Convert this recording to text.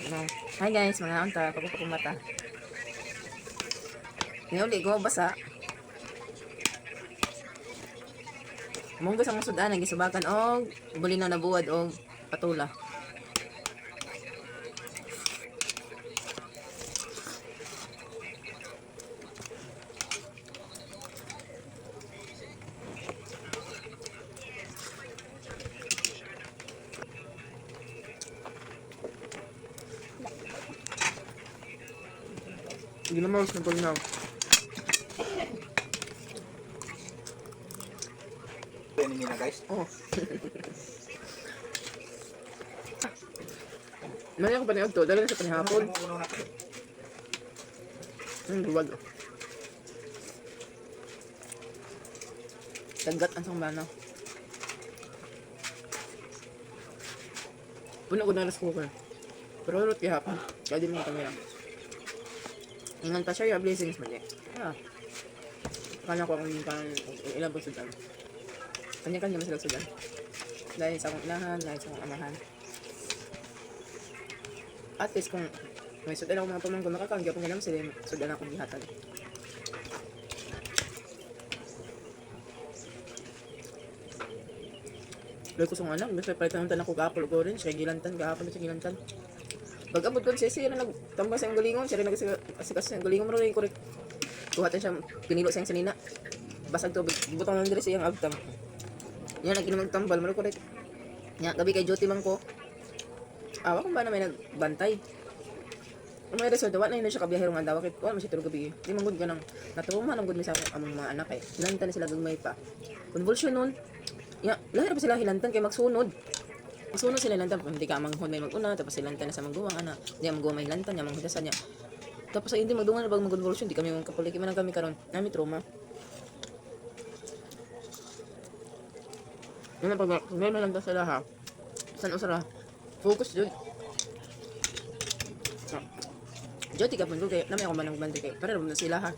No. Hi guys, mga unta, pagpapakong mata. Ngayon, ko basa. Munggo sa mga sudan, nagisubakan og buli na nabuwad og patula. Hindi na mouse na tulinaw. Pwede niyo na guys. Oh. Mali ako paniog to, dala na sa panihapon. Duwag. Dagat ang sangbana. Puno ko na rice cooker. Pero rot kihapon. Kaya di mo kami lang. Ingan pa siya yung blessings man eh. Ah. Kanya ko kung ilang po sudan. Kanya-kanya mas sudan. Dahil sa akong inahan, dahil sa akong amahan. At least kung may sudan ako mga pamangko, makakanggi akong ganang sila sudan akong gihatan. Dahil ko sa anak, gusto palitan ng tanak ko kahapon o orange, kaya gilantan, kahapon sa gilantan. Pag-abot ko siya na nagtambas sa galingon, siya rin nagasikas sa galingon, mo rin korek. Kuhatan siya, pinilo sa sinina. Basag to, butang lang diri siyang abtam. Yan, nag-inong magtambal, mo rin korek. Yan, gabi kay Jyoti man ko. Awa kung ba na may nagbantay. Kung may resort, wala na yun siya kabiyahero nga daw. Wala man siya tulog gabi. Di man gud ka nang natuman ang gud mi sa among mga anak eh. Hilantan na sila gagmay pa. Convulsion nun. Ya, lahir pa sila hilantan kay magsunod. Magsunod sila hilantan. Kung hindi ka manghod may maguna, tapos hilantan na sa magduwang ana. Di magduwang may hilantan niya, manghudasan niya. Tapos sa hindi magduwang na bag mag-convulsion, di kami magkapuliki man kami karon. Nami trauma. Yan na pag meron lang sila ha. San usara? Focus jud. Jyoti ka pun kay nami ako manang bandi kay para na sila ha.